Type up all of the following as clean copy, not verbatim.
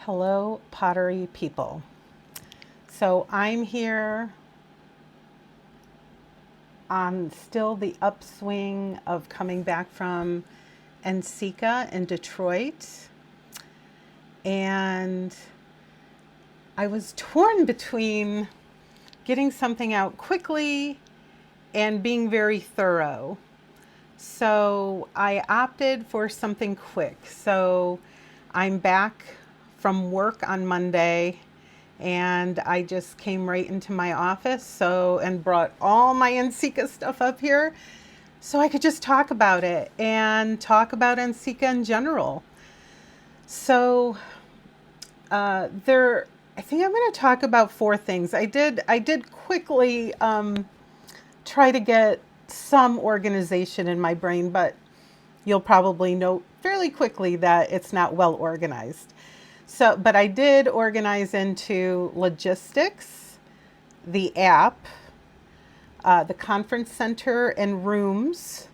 Hello, Pottery people. So I'm here on still the upswing of coming back from NCECA in Detroit. And I was torn between getting something out quickly and being very thorough. So I opted for something quick. So I'm back from work on Monday and I just came right into my office and brought all my NCECA stuff up here so I could just talk about it and talk about NCECA in general. So I think I'm going to talk about four things. I did quickly try to get some organization in my brain, but you'll probably note fairly quickly that it's not well organized. So, but I did organize into logistics, the app, the conference center and rooms,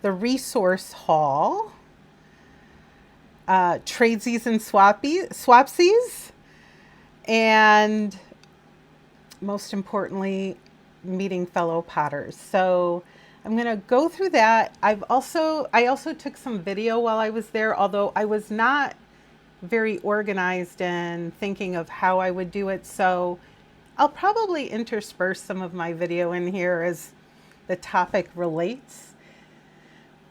the resource hall, Tradesies and swapsies, and most importantly, meeting fellow potters. So I'm going to go through that. I also took some video while I was there, although I was not very organized in thinking of how I would do it. So I'll probably intersperse some of my video in here as the topic relates.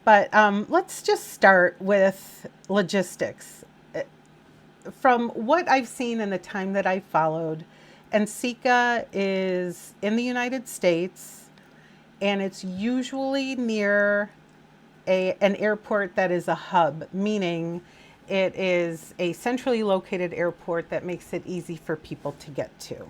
But let's just start with logistics. From what I've seen in the time that I've followed, NCECA is in the United States, and it's usually near an airport that is a hub, meaning it is a centrally located airport that makes it easy for people to get to.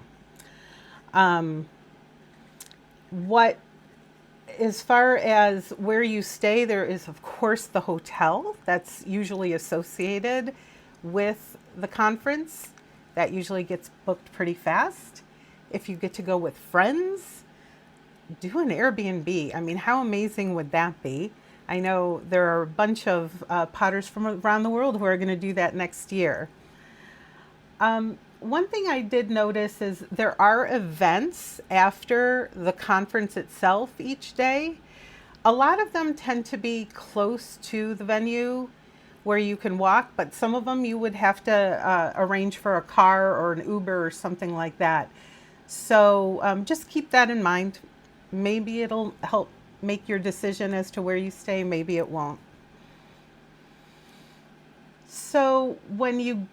As far as where you stay, there is, of course, the hotel that's usually associated with the conference. That usually gets booked pretty fast. If you get to go with friends, do an Airbnb. I mean, how amazing would that be? I know there are a bunch of potters from around the world who are going to do that next year. One thing I did notice is there are events after the conference itself each day. A lot of them tend to be close to the venue where you can walk, but some of them you would have to arrange for a car or an Uber or something like that. So just keep that in mind. Maybe it'll help make your decision as to where you stay, maybe it won't. So when you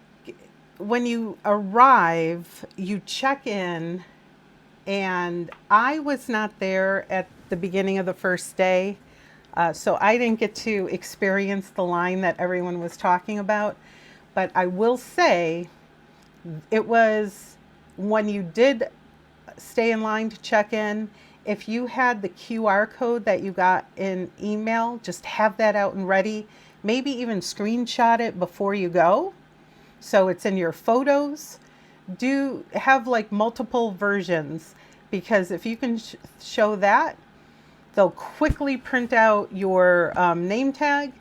arrive, you check in, and I was not there at the beginning of the first day, so I didn't get to experience the line that everyone was talking about. But I will say it was when you did stay in line to check in, if you had the QR code that you got in email, just have that out and ready. Maybe even screenshot it before you go, so it's in your photos. Do have like multiple versions, because if you can show that, they'll quickly print out your name tag,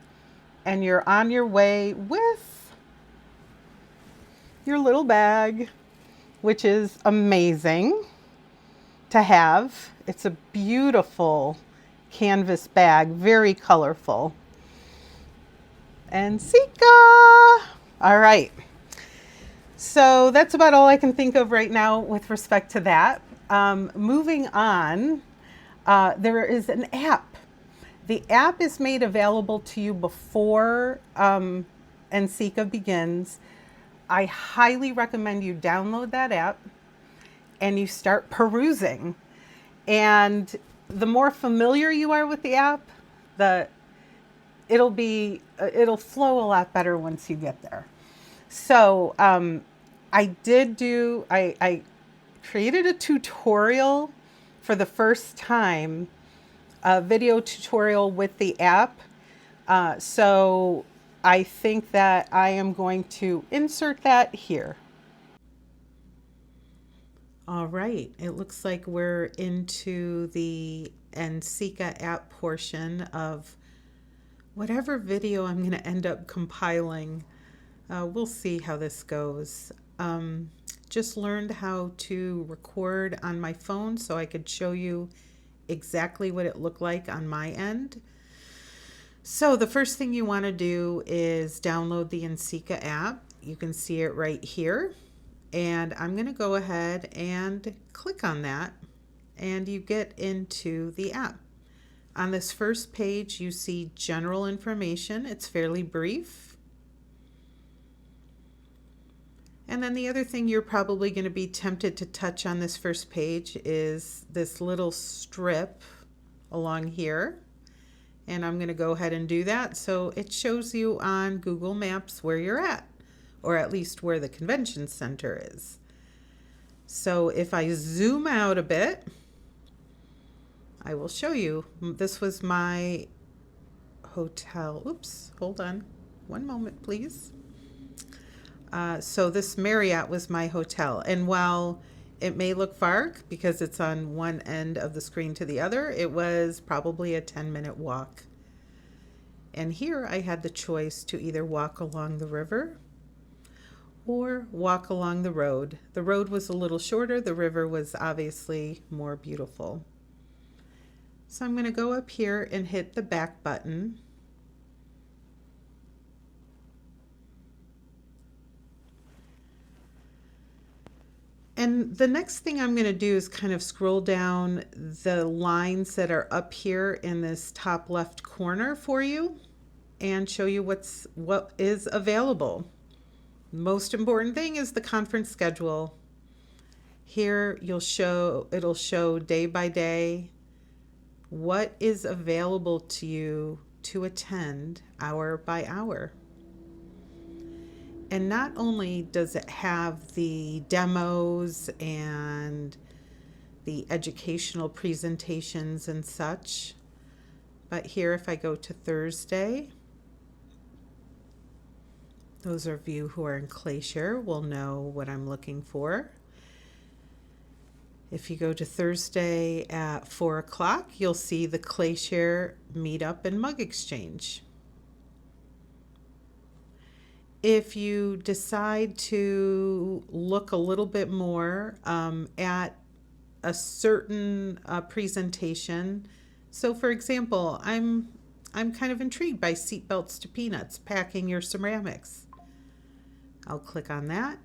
and you're on your way with your little bag, which is amazing to have. It's a beautiful canvas bag, very colorful. NCECA! All right. So that's about all I can think of right now with respect to that. Moving on, there is an app. The app is made available to you before NCECA begins. I highly recommend you download that app and you start perusing. And the more familiar you are with the app, it'll flow a lot better once you get there. So I created a tutorial for the first time, a video tutorial with the app. So I think that I am going to insert that here. All right, it looks like we're into the NCECA app portion of whatever video I'm going to end up compiling. We'll see how this goes. Just learned how to record on my phone so I could show you exactly what it looked like on my end. So the first thing you want to do is download the NCECA app. You can see it right here. And I'm going to go ahead and click on that, and you get into the app. On this first page, you see general information. It's fairly brief. And then the other thing you're probably going to be tempted to touch on this first page is this little strip along here. And I'm going to go ahead and do that. So it shows you on Google Maps where you're at, or at least where the convention center is. So if I zoom out a bit, I will show you. This was my hotel. Oops, hold on. One moment, please. So this Marriott was my hotel. And while it may look far because it's on one end of the screen to the other, it was probably a 10-minute walk. And here I had the choice to either walk along the river or walk along the road. The road was a little shorter. The river was obviously more beautiful. So I'm going to go up here and hit the back button. And the next thing I'm going to do is kind of scroll down the lines that are up here in this top left corner for you and show you what is available. Most important thing is the conference schedule. Here it'll show day by day what is available to you to attend hour by hour. And not only does it have the demos and the educational presentations and such, but here if I go to Thursday, those of you who are in Glacier will know what I'm looking for. If you go to Thursday at 4 o'clock, you'll see the Glacier Meetup and Mug Exchange. If you decide to look a little bit more at a certain presentation, so for example, I'm kind of intrigued by seatbelts to peanuts, packing your ceramics. I'll click on that.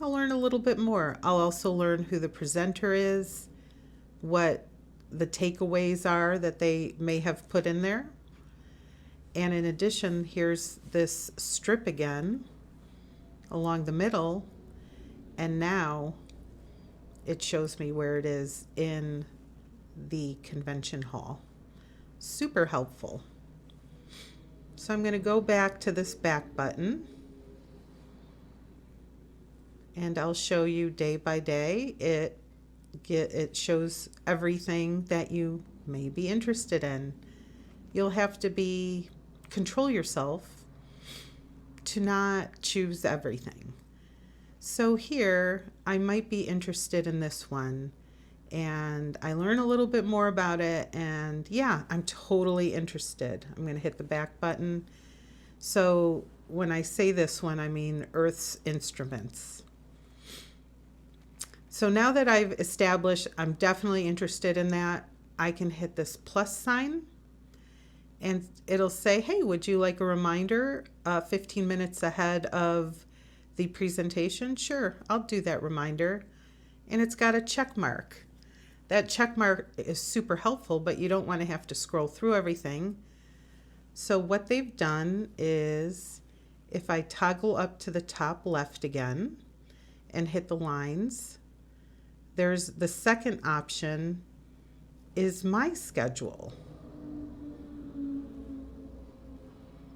I'll learn a little bit more. I'll also learn who the presenter is, what the takeaways are that they may have put in there. And in addition, here's this strip again along the middle. And now it shows me where it is in the convention hall. Super helpful. So I'm going to go back to this back button. And I'll show you day by day. It shows everything that you may be interested in. You'll have to control yourself to not choose everything. So here, I might be interested in this one, and I learn a little bit more about it, and yeah, I'm totally interested. I'm going to hit the back button. So when I say this one, I mean Earth's Instruments. So now that I've established I'm definitely interested in that, I can hit this plus sign. And it'll say, hey, would you like a reminder 15 minutes ahead of the presentation? Sure, I'll do that reminder. And it's got a check mark. That check mark is super helpful, but you don't want to have to scroll through everything. So what they've done is, if I toggle up to the top left again and hit the lines, there's the second option is my schedule.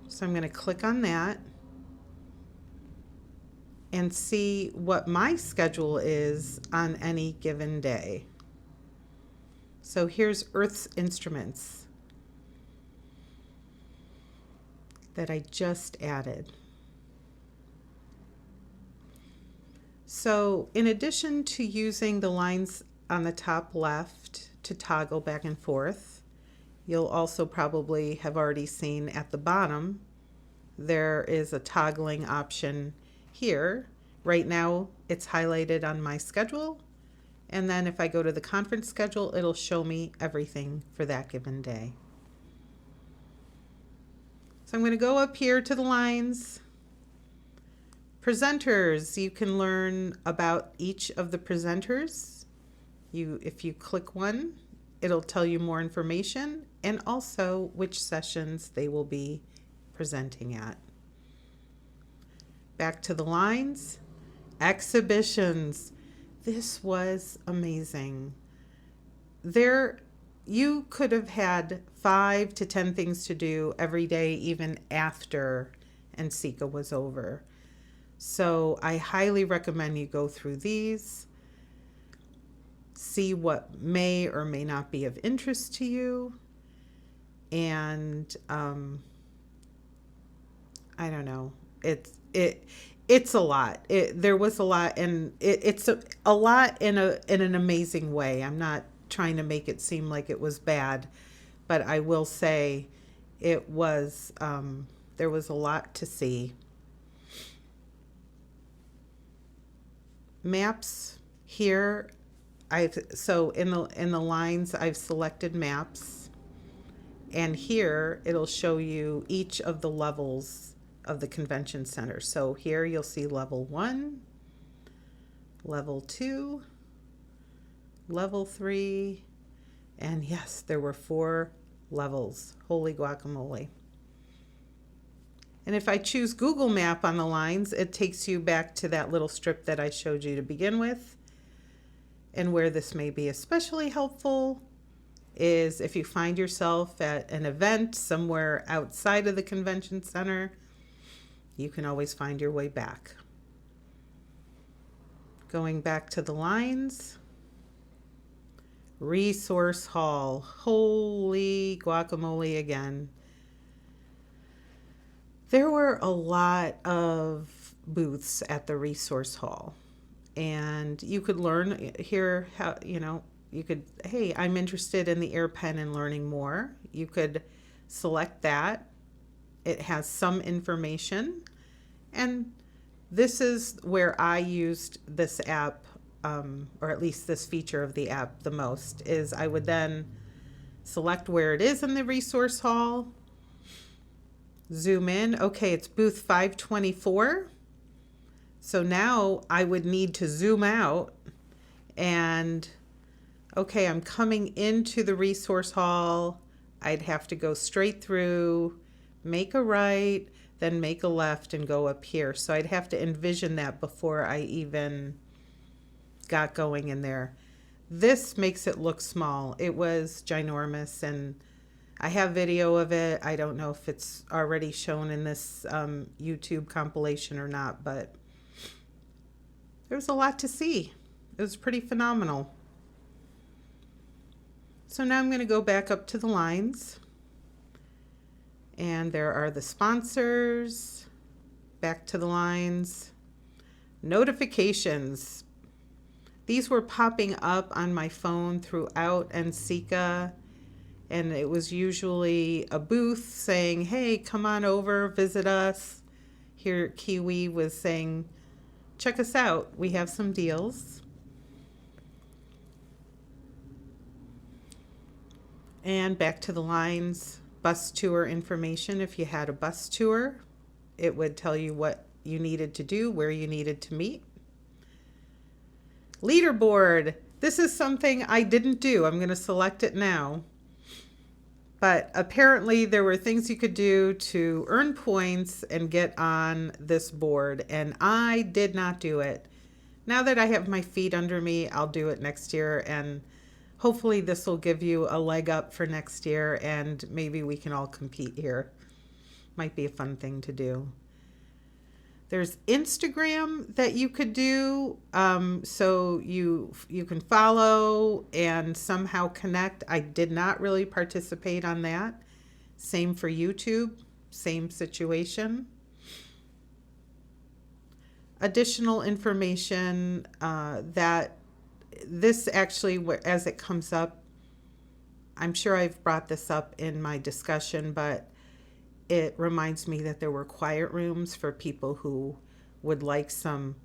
So I'm going to click on that and see what my schedule is on any given day. So here's Earth's Instruments that I just added. So in addition to using the lines on the top left to toggle back and forth, you'll also probably have already seen at the bottom, there is a toggling option here. Right now it's highlighted on my schedule. And then if I go to the conference schedule, it'll show me everything for that given day. So I'm going to go up here to the lines. Presenters, you can learn about each of the presenters. If you click one, it'll tell you more information and also which sessions they will be presenting at. Back to the lines. Exhibitions. This was amazing. You could have had 5 to 10 things to do every day, even after NCECA was over. So I highly recommend you go through these, see what may or may not be of interest to you, and I don't know. It's a lot. There was a lot, and it's a lot in an amazing way. I'm not trying to make it seem like it was bad, but I will say it was. There was a lot to see. Maps here. So in the lines I've selected maps, and here it'll show you each of the levels of the convention center. So here you'll see level 1, level 2, level 3, and yes, there were 4 levels. Holy guacamole. And if I choose Google Map on the lines, it takes you back to that little strip that I showed you to begin with. And where this may be especially helpful is if you find yourself at an event somewhere outside of the convention center, you can always find your way back. Going back to the lines. Resource hall. Holy guacamole again. There were a lot of booths at the resource hall. And you could learn here how, you could, hey, I'm interested in the air pen and learning more. You could select that. It has some information. And this is where I used this app, or at least this feature of the app the most, is I would then select where it is in the resource hall, zoom in. Okay, it's booth 524. So now I would need to zoom out and, okay, I'm coming into the resource hall. I'd have to go straight through, make a right, then make a left and go up here. So I'd have to envision that before I even got going in there. This makes it look small. It was ginormous, and I have video of it. I don't know if it's already shown in this YouTube compilation or not, but there was a lot to see. It was pretty phenomenal. So now I'm going to go back up to the lines. And there are the sponsors. Back to the lines. Notifications. These were popping up on my phone throughout NCECA. And it was usually a booth saying, hey, come on over, visit us. Here Kiwi was saying, check us out. We have some deals. And back to the lines, bus tour information. If you had a bus tour, it would tell you what you needed to do, where you needed to meet. Leaderboard. This is something I didn't do. I'm going to select it now. But apparently there were things you could do to earn points and get on this board, and I did not do it. Now that I have my feet under me, I'll do it next year, and hopefully this will give you a leg up for next year, and maybe we can all compete here. Might be a fun thing to do. There's Instagram that you could do, so you can follow and somehow connect. I did not really participate on that. Same for YouTube, same situation. Additional information that this actually, as it comes up, I'm sure I've brought this up in my discussion, but It reminds me that there were quiet rooms for people who would like some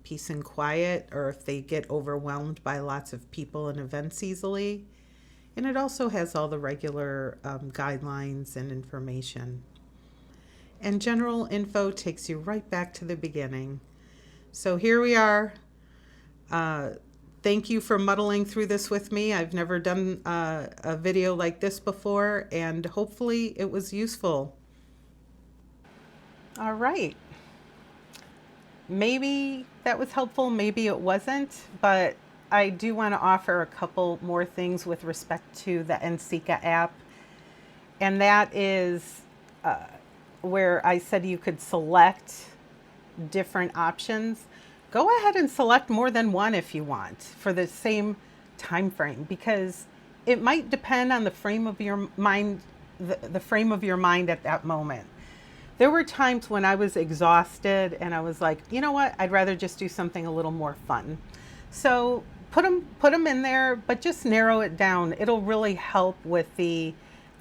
peace and quiet, or if they get overwhelmed by lots of people and events easily. And it also has all the regular guidelines and information. And general info takes you right back to the beginning. So here we are. Thank you for muddling through this with me. I've never done a video like this before, and hopefully it was useful. All right. Maybe that was helpful, maybe it wasn't, but I do want to offer a couple more things with respect to the NCECA app. And that is where I said you could select different options. Go ahead and select more than one if you want for the same time frame, because it might depend on the frame of your mind, the frame of your mind at that moment. There were times when I was exhausted and I was like, you know what, I'd rather just do something a little more fun. So put them in there, but just narrow it down. It'll really help with the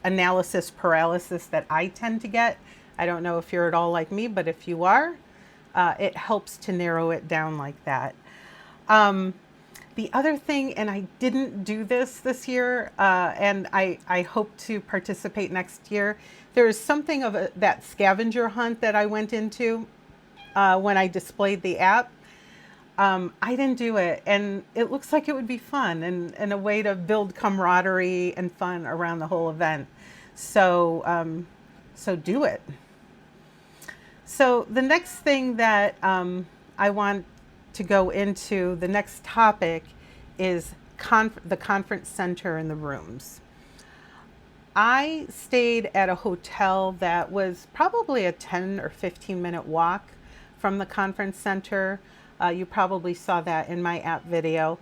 analysis paralysis that I tend to get. I don't know if you're at all like me, but if you are, it helps to narrow it down like that. The other thing, and I didn't do this year, and I hope to participate next year, there is something of that scavenger hunt that I went into when I displayed the app. I didn't do it, and it looks like it would be fun and a way to build camaraderie and fun around the whole event. So, so do it. So the next thing that I want to go into, the next topic, is the conference center and the rooms. I stayed at a hotel that was probably a 10 or 15 minute walk from the conference center. You probably saw that in my app video.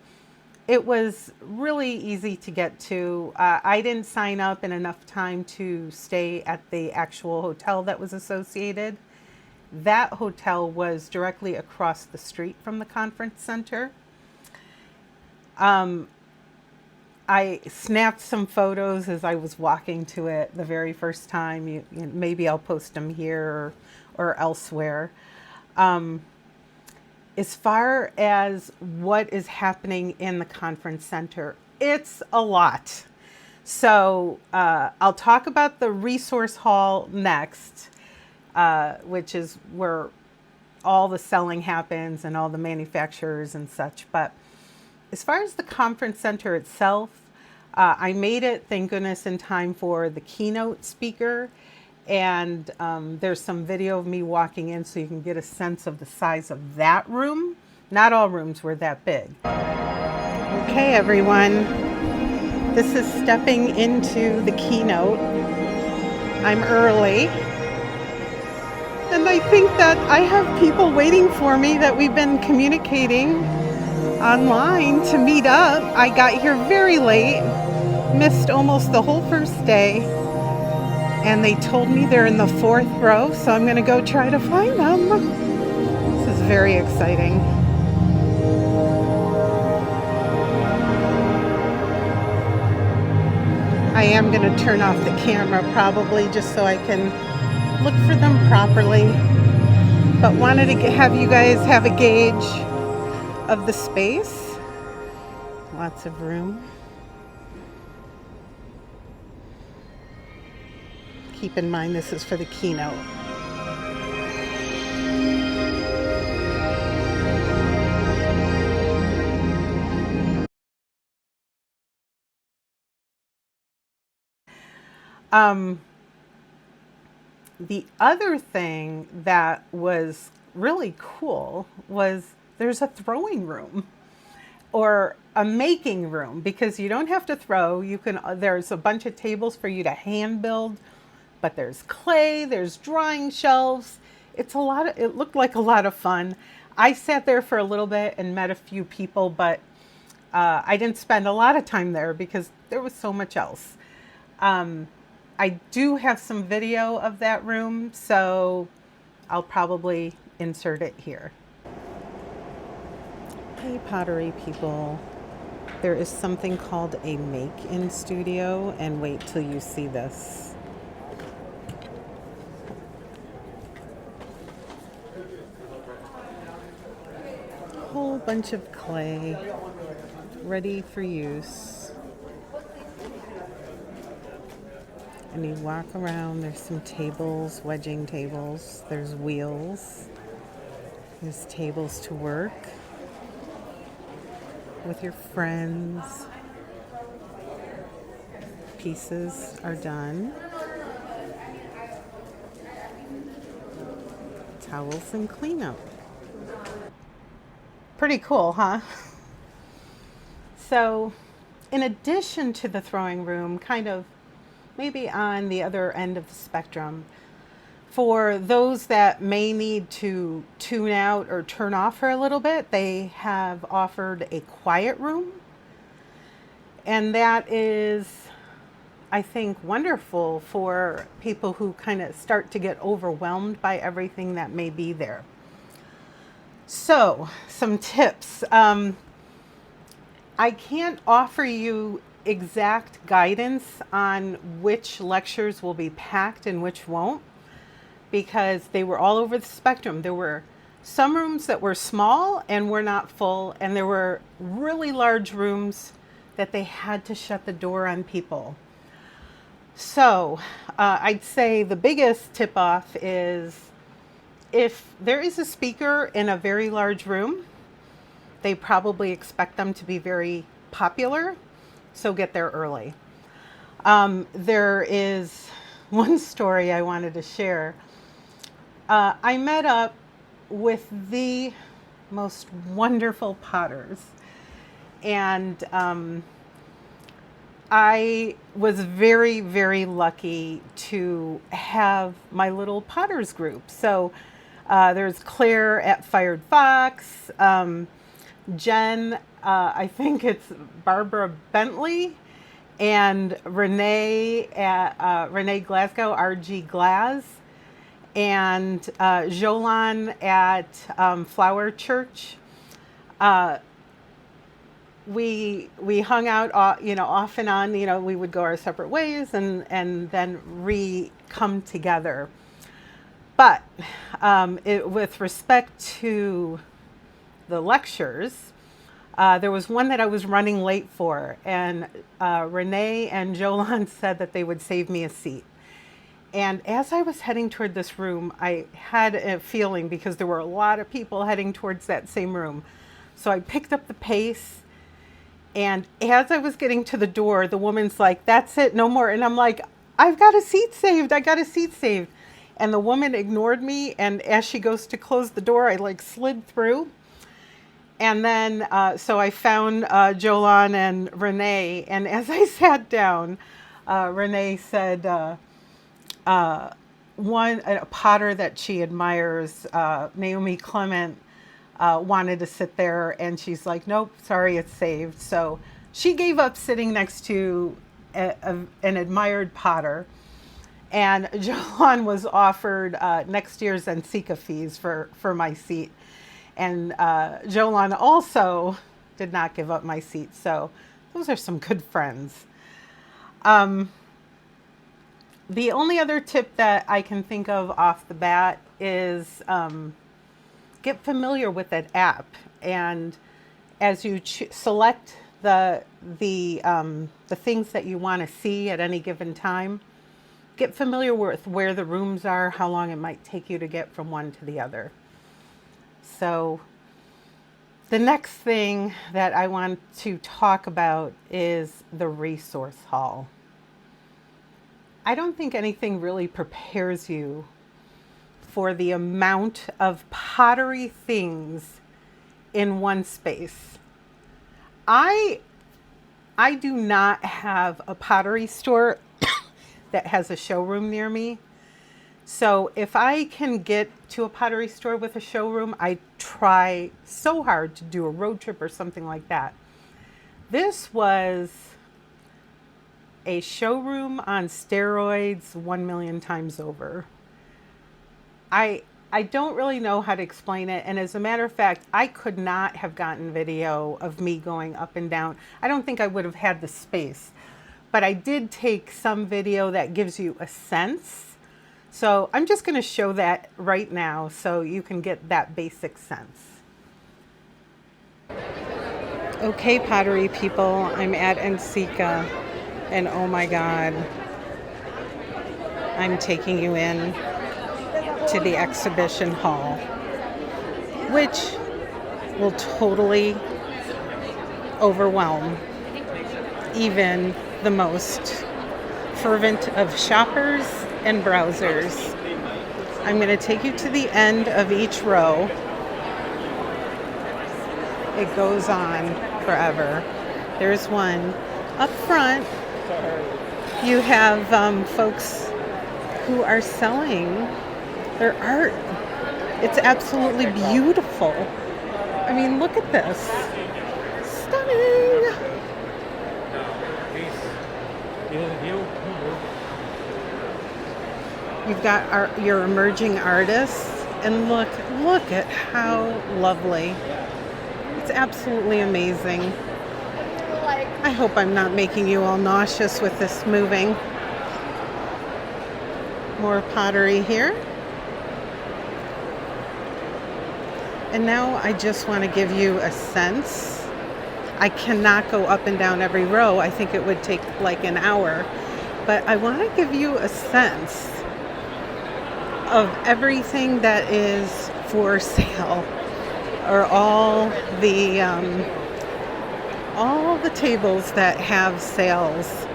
It was really easy to get to. I didn't sign up in enough time to stay at the actual hotel that was associated. That hotel was directly across the street from the conference center. I snapped some photos as I was walking to it the very first time. Maybe I'll post them here or elsewhere. As far as what is happening in the conference center, it's a lot. So I'll talk about the resource hall next, which is where all the selling happens and all the manufacturers and such. But as far as the conference center itself, I made it, thank goodness, in time for the keynote speaker. And there's some video of me walking in so you can get a sense of the size of that room. Not all rooms were that big. Okay, everyone. This is stepping into the keynote. I'm early. And I think that I have people waiting for me that we've been communicating online to meet up. I got here very late, missed almost the whole first day, and they told me they're in the 4th row, so I'm going to go try to find them. This is very exciting. I am going to turn off the camera probably just so I can look for them properly, but wanted to have you guys have a gauge of the space. Lots of room. Keep in mind this is for the keynote. The other thing that was really cool was there's a throwing room or a making room, because you don't have to throw. You can, there's a bunch of tables for you to hand build, but there's clay, there's drawing shelves. It looked like a lot of fun. I sat there for a little bit and met a few people, but I didn't spend a lot of time there because there was so much else. I do have some video of that room, so I'll probably insert it here. Hey, pottery people. There is something called a make-in studio, and wait till you see this. whole bunch of clay ready for use. And you walk around, there's some tables, wedging tables, there's wheels, there's tables to work with your friends. Pieces are done. Towels and cleanup. Pretty cool, huh? So, in addition to the throwing room, kind of maybe on the other end of the spectrum, for those that may need to tune out or turn off for a little bit, they have offered a quiet room. And that is, I think, wonderful for people who kind of start to get overwhelmed by everything that may be there. So, some tips. I can't offer you exact guidance on which lectures will be packed and which won't, because they were all over the spectrum. There were some rooms that were small and were not full, and there were really large rooms that they had to shut the door on people. So I'd say the biggest tip off is if there is a speaker in a very large room, they probably expect them to be very popular, so get there early. There is one story I wanted to share. I met up with the most wonderful potters, and I was very, very lucky to have my little potters group. So there's Clare at Fired Fox, Jenn, I think it's Barbara Bentley, and Renee at Renee Glasgow, RG Glaz, and Jolon at Flower Church. We hung out, off and on. We would go our separate ways and then come together. But with respect to the lectures, there was one that I was running late for, and Renee and Jolon said that they would save me a seat. And as I was heading toward this room, I had a feeling, because there were a lot of people heading towards that same room. So I picked up the pace, and as I was getting to the door, the woman's like, "That's it, no more." And I'm like, "I've got a seat saved. I got a seat saved." And the woman ignored me, and as she goes to close the door, I slid through. And then, so I found Jolon and Renee, and as I sat down, Renee said, a potter that she admires, Naomi Clement, wanted to sit there, and she's like, "Nope, sorry, it's saved." So she gave up sitting next to an admired potter, and Jolon was offered next year's NCECA fees for my seat. And Jolon also did not give up my seat. So those are some good friends. The only other tip that I can think of off the bat is get familiar with that app. And as you select the things that you want to see at any given time, get familiar with where the rooms are, how long it might take you to get from one to the other. So the next thing that I want to talk about is the resource hall. I don't think anything really prepares you for the amount of pottery things in one space. I do not have a pottery store that has a showroom near me. So if I can get to a pottery store with a showroom, I try so hard to do a road trip or something like that. This was a showroom on steroids 1 million times over. I don't really know how to explain it. And as a matter of fact, I could not have gotten video of me going up and down. I don't think I would have had the space. But I did take some video that gives you a sense. So I'm just going to show that right now so you can get that basic sense. Okay, pottery people, I'm at NCECA, and oh my God, I'm taking you in to the exhibition hall, which will totally overwhelm even the most fervent of shoppers and browsers. I'm going to take you to the end of each row. It goes on forever. There's one. Up front, you have folks who are selling their art. It's absolutely beautiful. I mean, look at this. Stunning. You've got your emerging artists, and look at how lovely. It's absolutely amazing. I hope I'm not making you all nauseous with this moving. More pottery here. And now I just want to give you a sense. I cannot go up and down every row. I think it would take like an hour. But I want to give you a sense of everything that is for sale, or all the tables that have sales.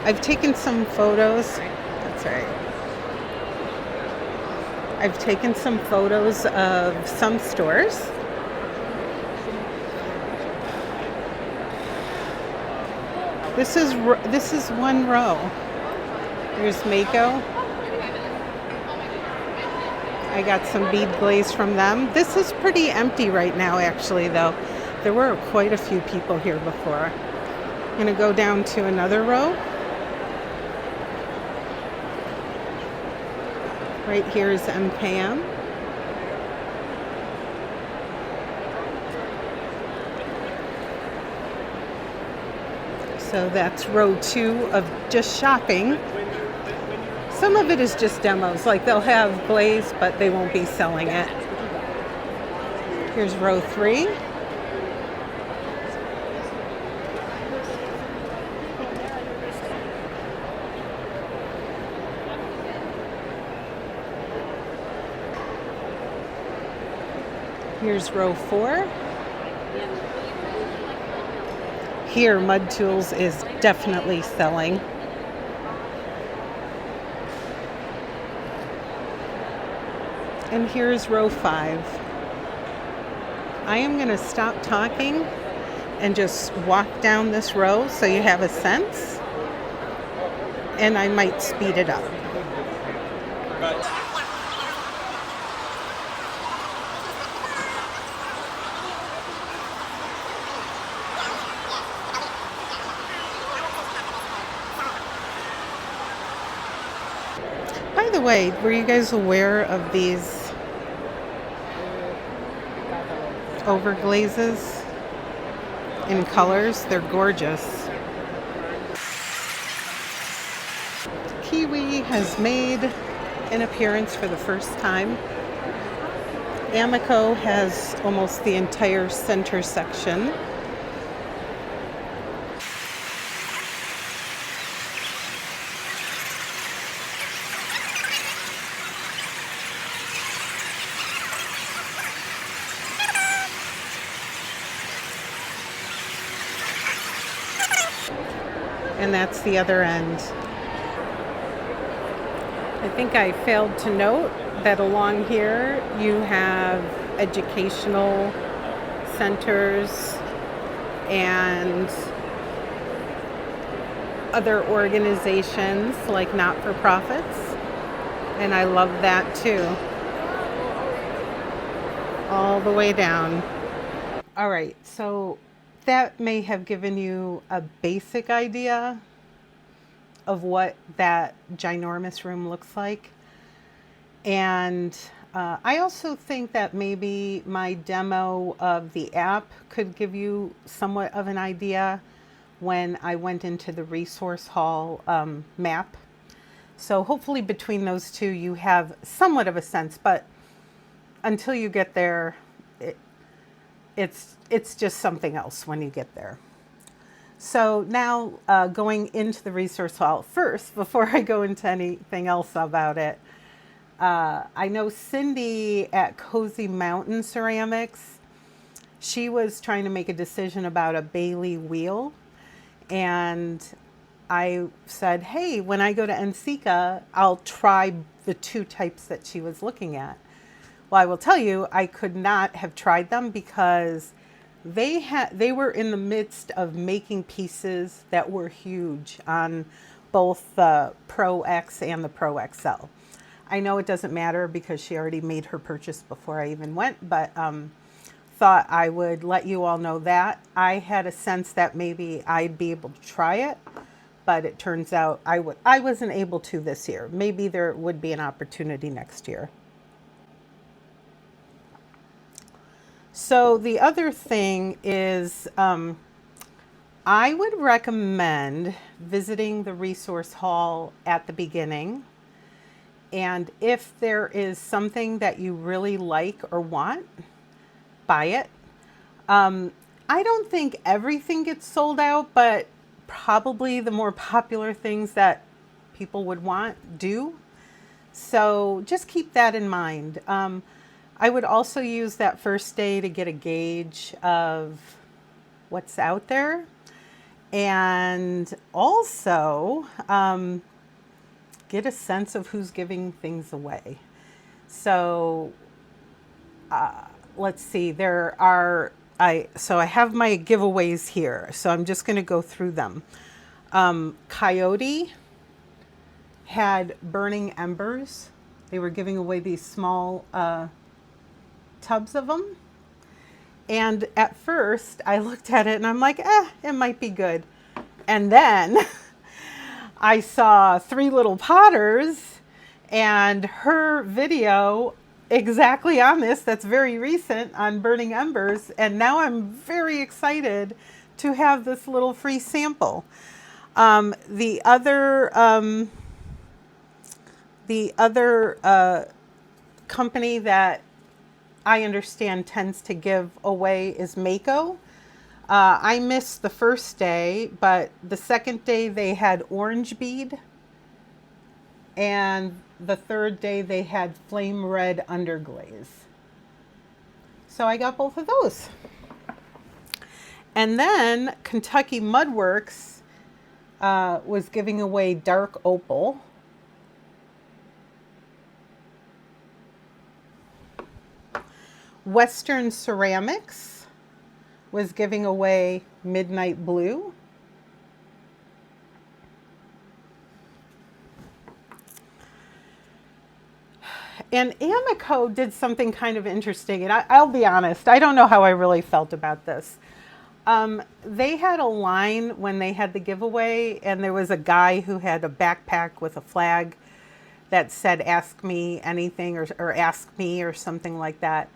I've taken some photos. That's right. I've taken some photos of some stores. This is one row. There's Mako. I got some bead glaze from them. This is pretty empty right now, actually, though. There were quite a few people here before. I'm going to go down to another row. Right here is MKM. So that's row 2 of just shopping. Some of it is just demos, like they'll have glaze, but they won't be selling it. Here's row 3. Here's row 4. Here, Mud Tools is definitely selling. And here's row 5. I am going to stop talking and just walk down this row so you have a sense. And I might speed it up. By the way, were you guys aware of these over glazes in colors? They're gorgeous. Kiwi has made an appearance for the first time. Amico has almost the entire center section. And that's the other end. I think I failed to note that along here you have educational centers and other organizations like not-for-profits, and I love that too. All the way down. All right, so that may have given you a basic idea of what that ginormous room looks like. And I also think that maybe my demo of the app could give you somewhat of an idea when I went into the resource hall map. So hopefully between those two you have somewhat of a sense, but until you get there, it's just something else when you get there. So now going into the resource hall first, before I go into anything else about it, I know Cindy at Cozy Mountain Ceramics, she was trying to make a decision about a Bailey wheel. And I said, hey, when I go to NCECA, I'll try the two types that she was looking at. Well, I will tell you, I could not have tried them because they were in the midst of making pieces that were huge on both the Pro X and the Pro XL. I know it doesn't matter because she already made her purchase before I even went, but thought I would let you all know that. I had a sense that maybe I'd be able to try it, but it turns out I wasn't able to this year. Maybe there would be an opportunity next year. So the other thing is I would recommend visiting the resource hall at the beginning. And if there is something that you really like or want, buy it. I don't think everything gets sold out, but probably the more popular things that people would want do. So just keep that in mind. I would also use that first day to get a gauge of what's out there. And also get a sense of who's giving things away. So let's see, so I have my giveaways here. So I'm just going to go through them. Coyote had burning embers. They were giving away these small tubs of them. And at first I looked at it and I'm like, it might be good. And then I saw Three Little Potters and her video exactly on this, that's very recent, on burning embers. And now I'm very excited to have this little free sample. The other company that I understand tends to give away is Mako. I missed the first day, but the second day they had orange bead, and the third day they had flame red underglaze. So I got both of those. And then Kentucky Mudworks was giving away dark opal. Western Ceramics was giving away midnight blue. And Amico did something kind of interesting, and I'll be honest, I don't know how I really felt about this. They had a line when they had the giveaway, and there was a guy who had a backpack with a flag that said, ask me anything, or ask me, or something like that.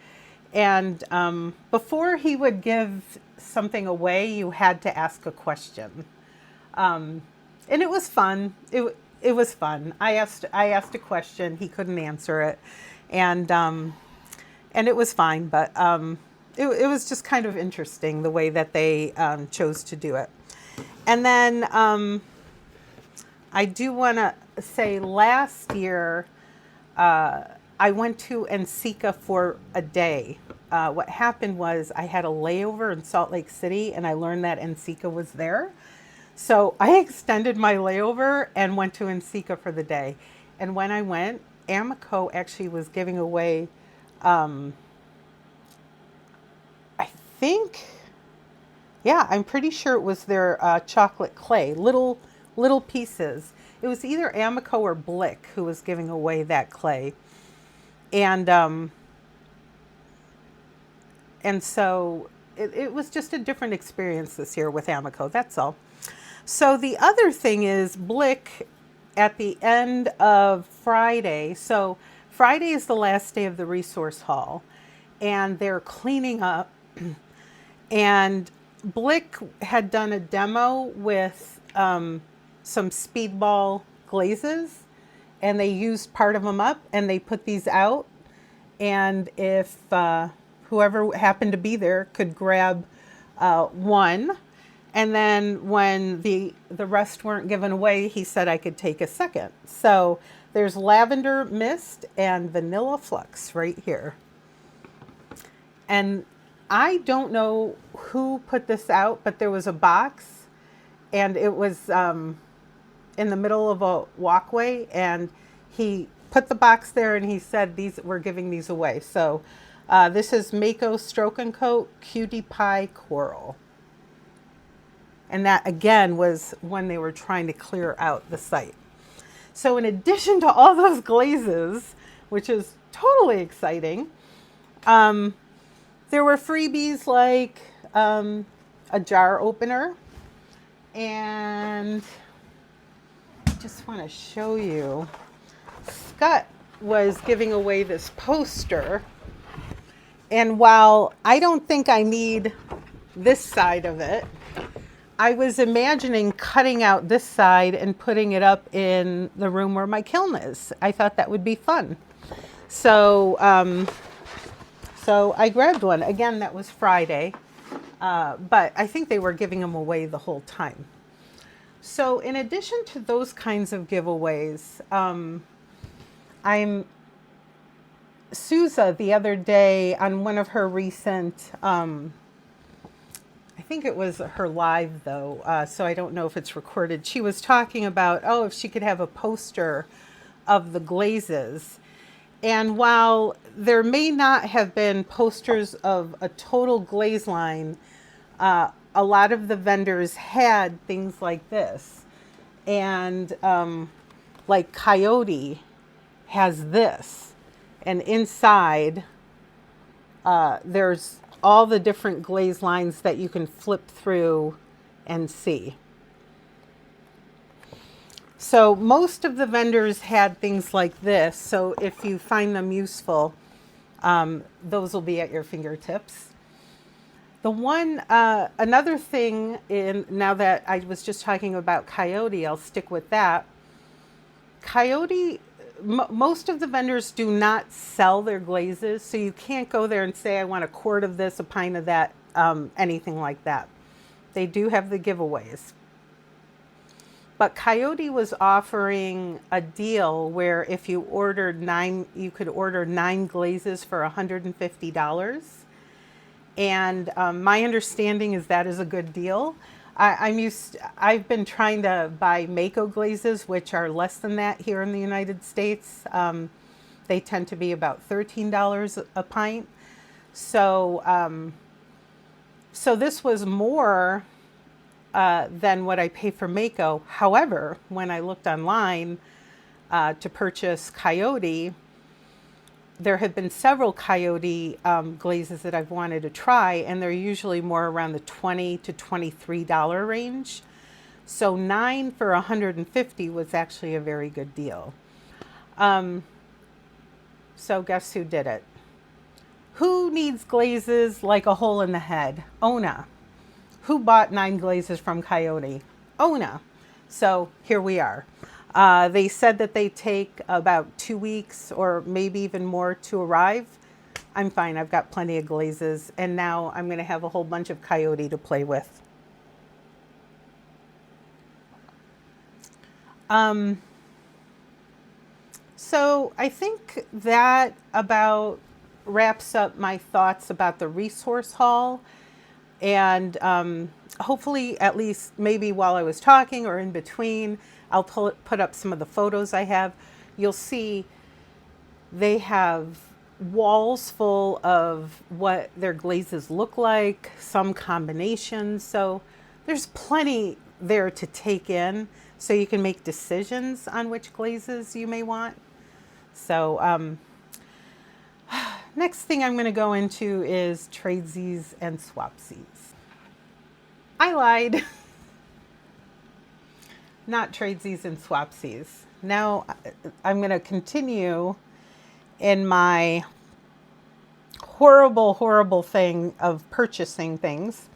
And before he would give something away, you had to ask a question. And it was fun. It was fun. I asked a question. He couldn't answer it, and it was fine. But it was just kind of interesting the way that they chose to do it. And then I do want to say, last year I went to NCECA for a day. What happened was I had a layover in Salt Lake City, and I learned that NCECA was there. So I extended my layover and went to NCECA for the day. And when I went, Amico actually was giving away, I think, yeah, I'm pretty sure it was their chocolate clay, little pieces. It was either Amico or Blick who was giving away that clay. And so it was just a different experience this year with Amico, that's all. So the other thing is Blick at the end of Friday. So Friday is the last day of the resource hall, and they're cleaning up. And Blick had done a demo with some speedball glazes, and they used part of them up, and they put these out. And if whoever happened to be there could grab one. And then when the rest weren't given away, he said I could take a second. So there's lavender mist and vanilla flux right here. And I don't know who put this out, but there was a box and it was in the middle of a walkway, and he put the box there and he said we're giving these away. So this is Mako Stroke and Coat Cutie Pie Coral. And that, again, was when they were trying to clear out the site. So in addition to all those glazes, which is totally exciting, there were freebies like a jar opener. And I just want to show you, Scott was giving away this poster. And while I don't think I need this side of it, I was imagining cutting out this side and putting it up in the room where my kiln is. I thought that would be fun. So, so I grabbed one. Again, that was Friday, but I think they were giving them away the whole time. So in addition to those kinds of giveaways, Suza the other day on one of her recent, I think it was her live though, so I don't know if it's recorded. She was talking about, if she could have a poster of the glazes. And while there may not have been posters of a total glaze line, a lot of the vendors had things like this. And like Coyote has this. And inside, there's all the different glaze lines that you can flip through and see. So most of the vendors had things like this. So if you find them useful, those will be at your fingertips. The one, another thing, now that I was just talking about Coyote, I'll stick with that. Coyote, most of the vendors do not sell their glazes, so you can't go there and say, I want a quart of this, a pint of that, anything like that. They do have the giveaways. But Coyote was offering a deal where if you ordered you could order 9 glazes for $150. And my understanding is that is a good deal. I've been trying to buy Mako glazes, which are less than that here in the United States. They tend to be about $13 a pint. So, so this was more than what I pay for Mako. However, when I looked online to purchase Coyote, there have been several Coyote glazes that I've wanted to try, and they're usually more around the $20 to $23 range. So 9 for $150 was actually a very good deal. So guess who did it? Who needs glazes like a hole in the head? Ona. Who bought 9 glazes from Coyote? Ona. So here we are. They said that they take about 2 weeks or maybe even more to arrive. I'm fine. I've got plenty of glazes, and now I'm going to have a whole bunch of Coyote to play with. So I think that about wraps up my thoughts about the resource haul. And hopefully, at least maybe while I was talking or in between, I'll put up some of the photos I have. You'll see they have walls full of what their glazes look like, some combinations. So there's plenty there to take in so you can make decisions on which glazes you may want. So next thing I'm going to go into is Tradesies and swapsies. I lied. Not Tradesies and swapsies. Now I'm going to continue in my horrible, horrible thing of purchasing things.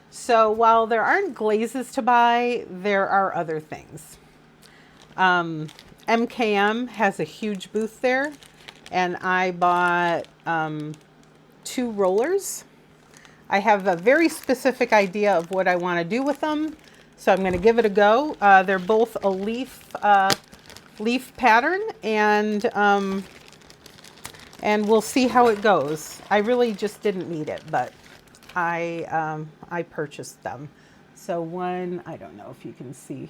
So while there aren't glazes to buy, there are other things. MKM has a huge booth there, and I bought 2 rollers. I have a very specific idea of what I want to do with them, so I'm going to give it a go. They're both a leaf pattern, and we'll see how it goes. I really just didn't need it, but I purchased them. So one, I don't know if you can see.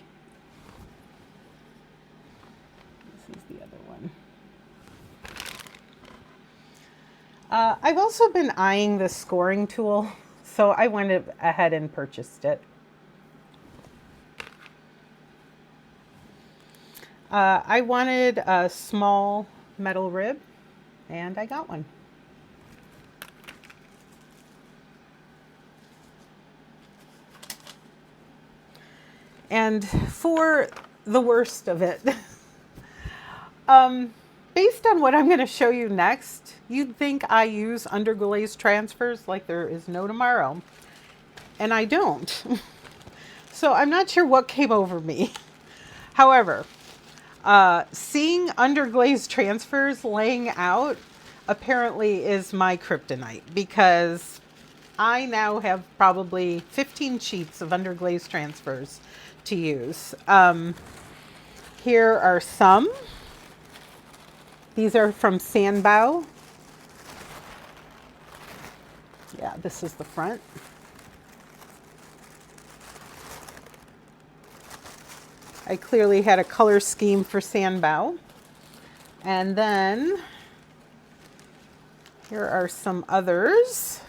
This is the other one. I've also been eyeing the scoring tool, so I went ahead and purchased it. I wanted a small metal rib, and I got one. And for the worst of it, based on what I'm going to show you next, you'd think I use underglaze transfers like there is no tomorrow, and I don't. So I'm not sure what came over me. However, seeing underglaze transfers laying out apparently is my kryptonite, because I now have probably 15 sheets of underglaze transfers to use. Here are some. These are from Sandbow. Yeah, this is the front. I clearly had a color scheme for Sandbow. And then here are some others.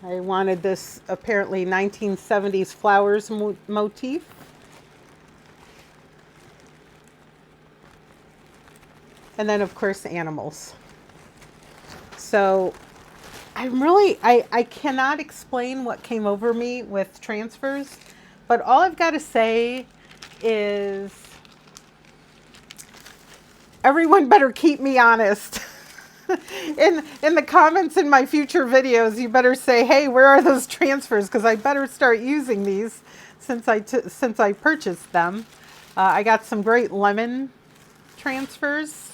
I wanted this apparently 1970s flowers motif. And then of course animals. So I cannot explain what came over me with transfers, but all I've got to say is everyone better keep me honest. In the comments in my future videos, you better say, hey, where are those transfers? Because I better start using these since I purchased them. I got some great lemon transfers.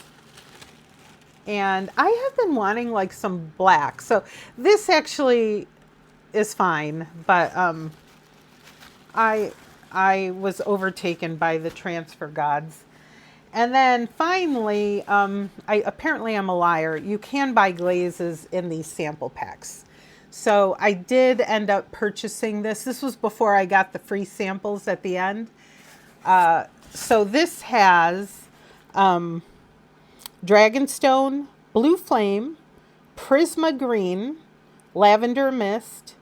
And I have been wanting like some black. So this actually is fine, but I was overtaken by the transfer gods. And then finally, apparently I'm a liar. You can buy glazes in these sample packs. So I did end up purchasing this. This was before I got the free samples at the end. So this has Dragonstone, Blue Flame, Prisma Green, Lavender Mist,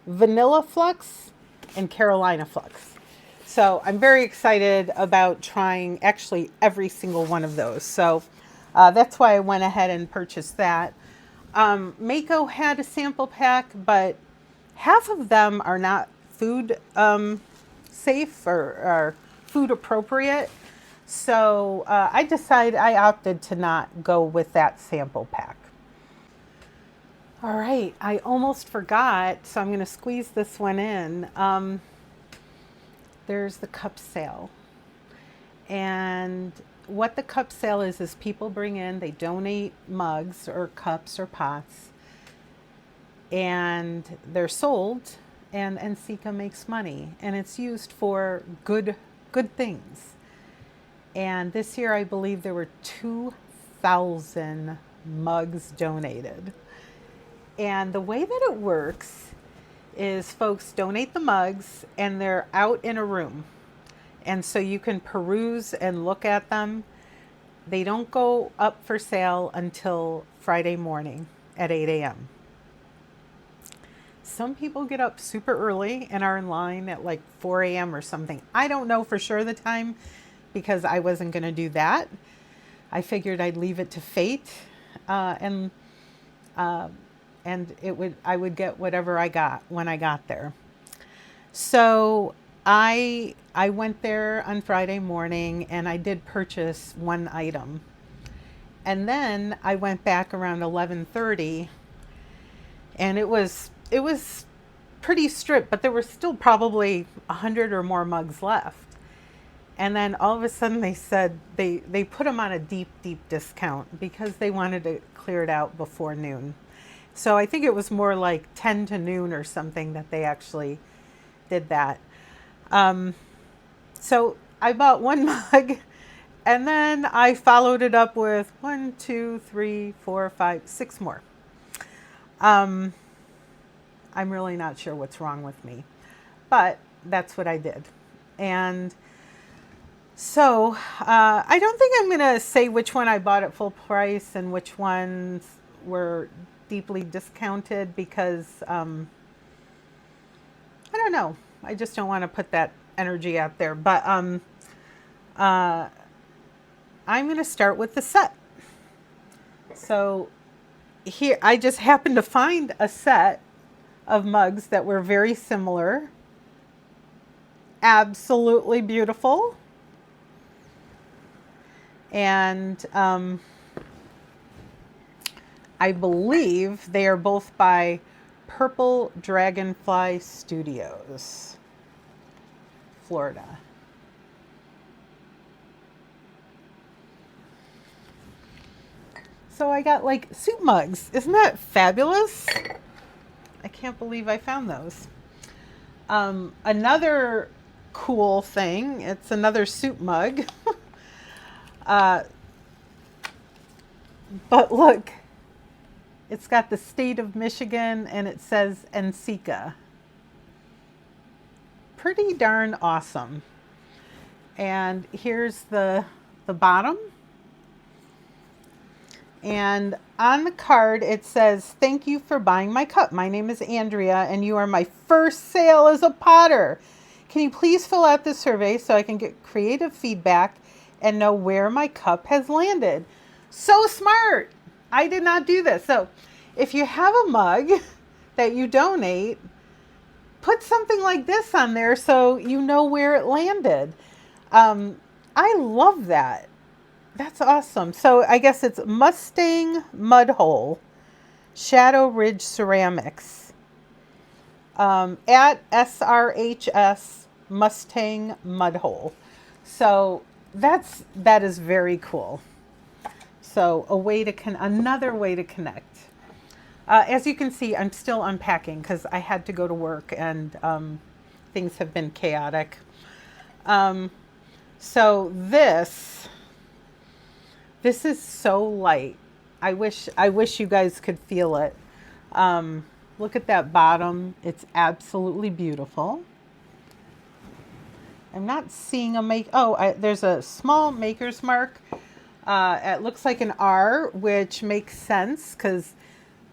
Vanilla Flux, and Carolina Flux. So I'm very excited about trying actually every single one of those. So that's why I went ahead and purchased that. Mako had a sample pack, but half of them are not food safe or food appropriate. So I opted to not go with that sample pack. All right, I almost forgot, so I'm going to squeeze this one in. There's the cup sale. And what the cup sale is people bring in, they donate mugs or cups or pots, and they're sold, and NCECA makes money, and it's used for good things. And this year, I believe there were 2,000 mugs donated. And the way that it works is folks donate the mugs and they're out in a room. And so you can peruse and look at them. They don't go up for sale until Friday morning at 8 a.m. Some people get up super early and are in line at like 4 a.m. or something. I don't know for sure the time because I wasn't going to do that. I figured I'd leave it to fate, and I would get whatever I got when I got there. So I went there on Friday morning and I did purchase one item. And then I went back around 11:30, and it was pretty stripped, but there were still probably 100 or more mugs left. And then all of a sudden they said they put them on a deep discount because they wanted to clear it out before noon. So I think it was more like 10 to noon or something that they actually did that. So I bought one mug, and then I followed it up with 1, 2, 3, 4, 5, 6 more. I'm really not sure what's wrong with me, but that's what I did. And so I don't think I'm going to say which one I bought at full price and which ones were deeply discounted because I don't know. I just don't want to put that energy out there. But I'm going to start with the set. So here I just happened to find a set of mugs that were very similar. Absolutely beautiful. And I believe they are both by Purple Dragonfly Studios, Florida. So I got like soup mugs. Isn't that fabulous? I can't believe I found those. Another cool thing, it's another soup mug. But look, it's got the state of Michigan and it says NCECA. Pretty darn awesome. And here's the bottom. And on the card it says, "Thank you for buying my cup. My name is Andrea and you are my first sale as a potter. Can you please fill out this survey so I can get creative feedback and know where my cup has landed?" So smart. I did not do this. So if you have a mug that you donate, put something like this on there so you know where it landed. I love that. That's awesome. So I guess it's Mustang Mud Hole, Shadow Ridge Ceramics, at SRHS Mustang Mud Hole. So that is very cool. So another way to connect. As you can see, I'm still unpacking because I had to go to work and things have been chaotic. So this is so light. I wish you guys could feel it. Look at that bottom. It's absolutely beautiful. I'm not seeing there's a small maker's mark. It looks like an R, which makes sense because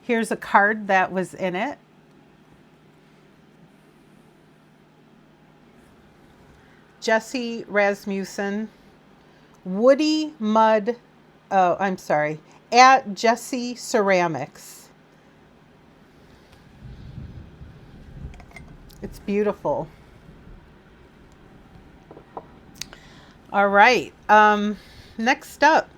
here's a card that was in it. Jesse Rasmussen, Woody Mud, at Jesse Ceramics. It's beautiful. All right. Next up,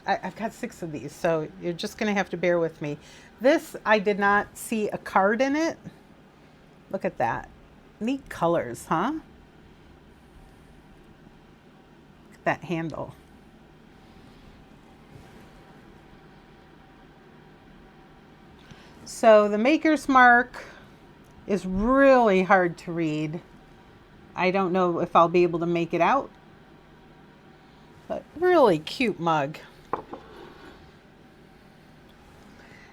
I've got 6 of these, so you're just going to have to bear with me. This, I did not see a card in it. Look at that. Neat colors, huh? Look at that handle. So the maker's mark is really hard to read. I don't know if I'll be able to make it out. But really cute mug.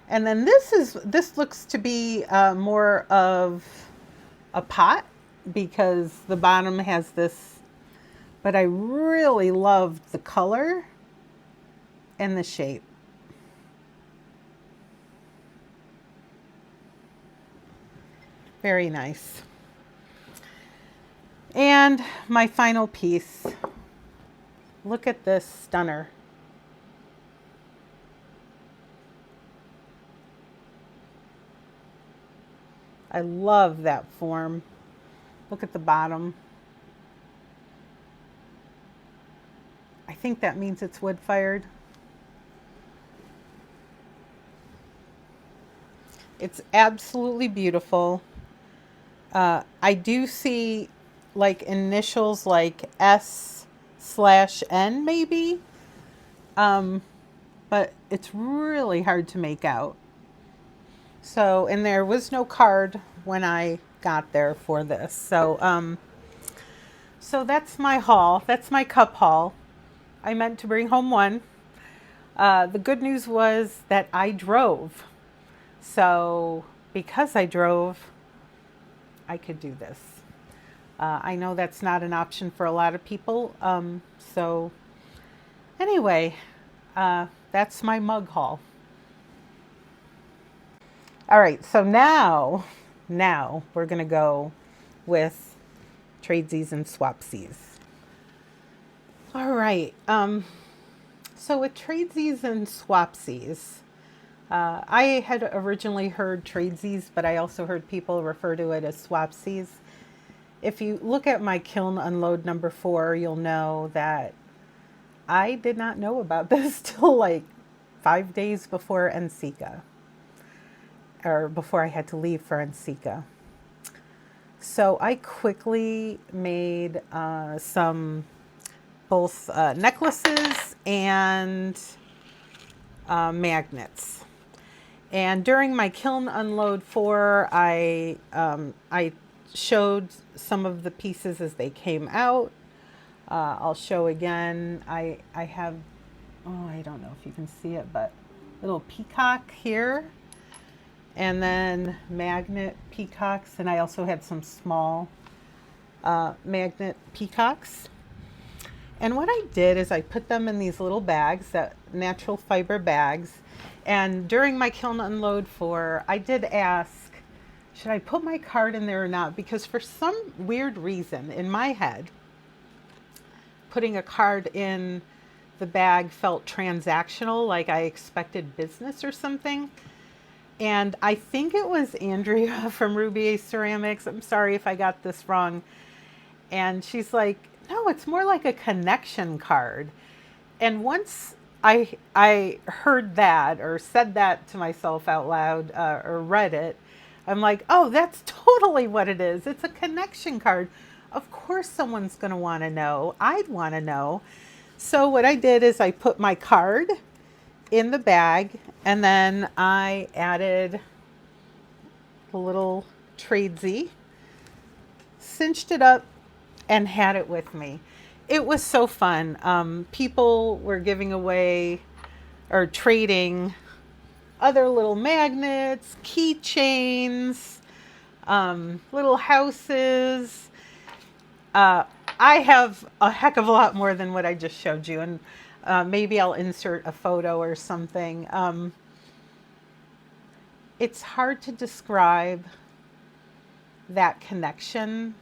And then this looks to be more of a pot because the bottom has this, but I really loved the color and the shape. Very nice. And my final piece. Look at this stunner. I love that form. Look at the bottom. I think that means it's wood fired. It's absolutely beautiful. I do see like initials like S/N maybe, but it's really hard to make out. So, and there was no card when I got there for this. So that's my haul. That's my cup haul. I meant to bring home one. The good news was that I drove. So because I drove, I could do this. I know that's not an option for a lot of people. So anyway, that's my mug haul. All right, so now we're gonna go with tradesies and swapsies. All right, so with tradesies and swapsies, I had originally heard tradesies, but I also heard people refer to it as swapsies. If you look at my kiln unload number 4, you'll know that I did not know about this till like 5 days before NCECA, or before I had to leave for NCECA. So I quickly made some both necklaces and magnets. And during my kiln unload 4, I showed some of the pieces as they came out. I'll show again. I have, oh, I don't know if you can see it, but little peacock here. And then magnet peacocks. And I also had some small magnet peacocks. And what I did is I put them in these little bags, that natural fiber bags. And during my kiln unload 4, I did ask, should I put my card in there or not? Because for some weird reason in my head, putting a card in the bag felt transactional, like I expected business or something. And I think it was Andrea from Ruby Ceramics. I'm sorry if I got this wrong. And she's like, no, it's more like a connection card. And once I heard that or said that to myself out loud or read it, I'm like, oh, that's totally what it is. It's a connection card. Of course someone's going to want to know. I'd want to know. So what I did is I put my card in the bag, and then I added a little tradesie, cinched it up, and had it with me. It was so fun. People were giving away or trading other little magnets, keychains, little houses. I have a heck of a lot more than what I just showed you, and maybe I'll insert a photo or something. It's hard to describe that connection,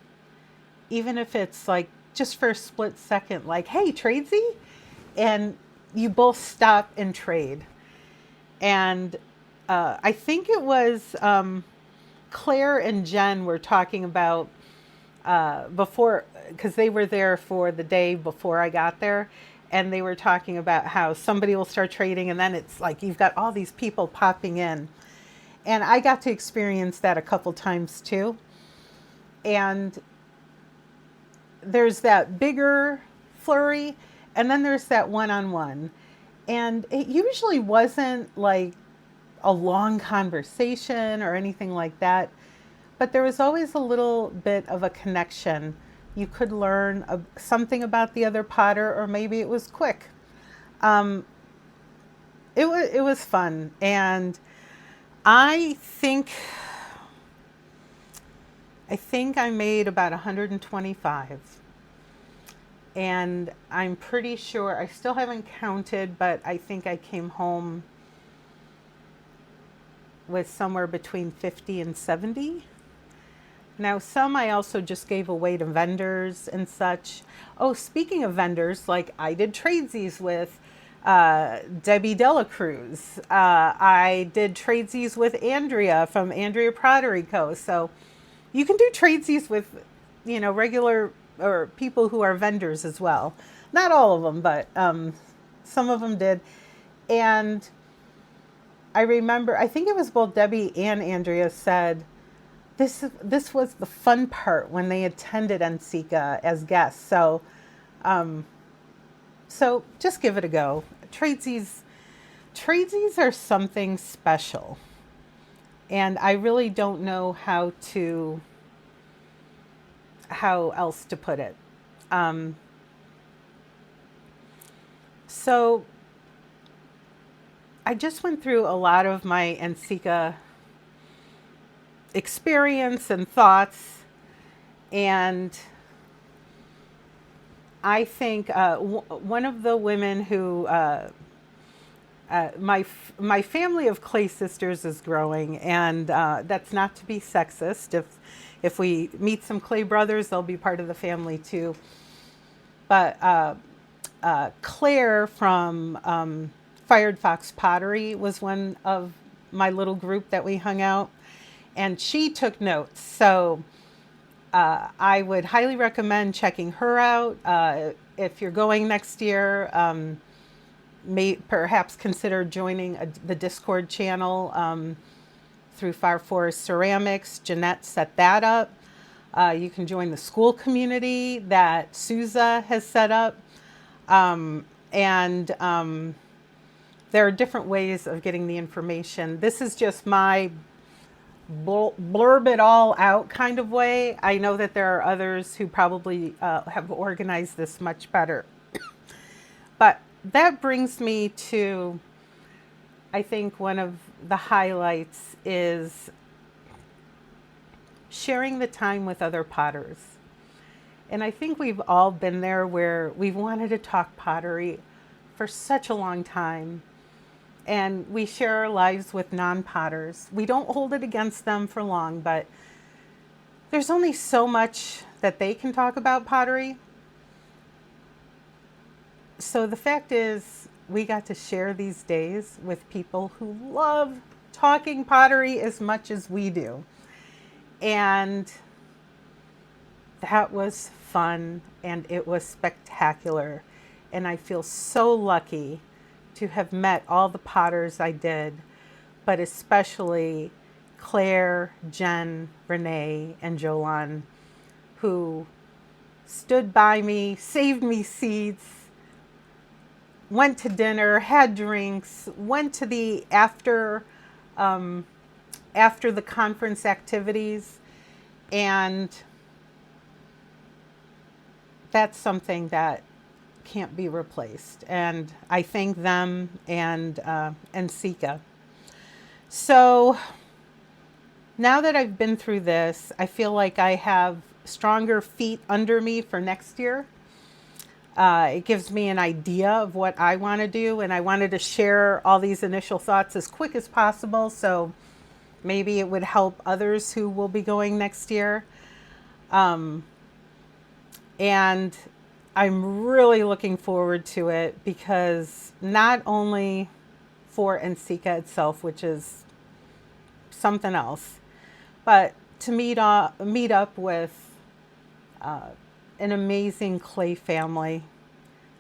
even if it's like just for a split second, like, hey, tradesy, and you both stop and trade. And I think it was Clare and Jenn were talking about before, because they were there for the day before I got there, and they were talking about how somebody will start trading, and then it's like you've got all these people popping in. And I got to experience that a couple times too. And there's that bigger flurry, and then there's that one-on-one. And it usually wasn't like a long conversation or anything like that, but there was always a little bit of a connection. You could learn something about the other potter, or maybe it was quick. It was fun, and I think I made about 125. And I'm pretty sure, I still haven't counted, but I think I came home with somewhere between 50 and 70. Now, some I also just gave away to vendors and such. Oh, speaking of vendors, like I did tradesies with Debbie Delacruz. I did tradesies with Andrea from Andrea Pottery Co. So you can do tradesies with, regular or people who are vendors as well. Not all of them, but some of them did. And I remember, I think it was both Debbie and Andrea said this was the fun part when they attended NCECA as guests. Um, so just give it a go. Tradesies are something special, and I really don't know how else to put it. Um, so I just went through a lot of my NCECA experience and thoughts, and I think one of the women who my family of clay sisters is growing, and that's not to be sexist. If we meet some clay brothers, they'll be part of the family too. But Clare from Fired Fox Pottery was one of my little group that we hung out, and she took notes. So I would highly recommend checking her out. If you're going next year, may perhaps consider joining the Discord channel through Far Forest Ceramics. Jeanette set that up. You can join the school community that Suza has set up. And there are different ways of getting the information. This is just my blurb it all out kind of way. I know that there are others who probably have organized this much better. But that brings me to, I think one of the highlights is sharing the time with other potters. And I think we've all been there where we've wanted to talk pottery for such a long time. And we share our lives with non-potters. We don't hold it against them for long, but there's only so much that they can talk about pottery. So the fact is, we got to share these days with people who love talking pottery as much as we do. And that was fun, and it was spectacular. And I feel so lucky to have met all the potters I did, but especially Clare, Jenn, Renee, and Jolon, who stood by me, saved me seats, went to dinner, had drinks, went to the after the conference activities, and that's something that can't be replaced. And I thank them and NCECA. So now that I've been through this, I feel like I have stronger feet under me for next year. It gives me an idea of what I want to do, and I wanted to share all these initial thoughts as quick as possible, so maybe it would help others who will be going next year. And I'm really looking forward to it, because not only for NCECA itself, which is something else, but to meet up with an amazing clay family,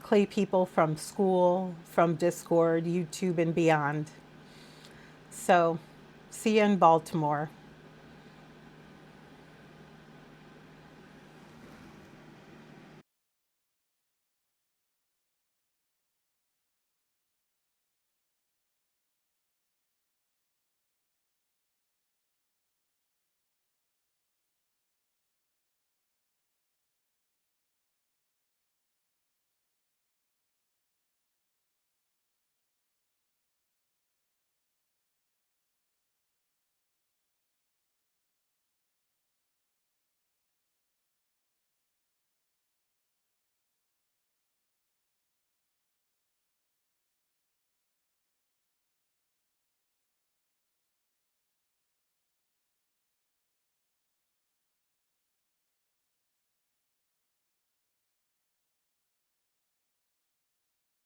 clay people from school, from Discord, YouTube, and beyond. So see you in Baltimore.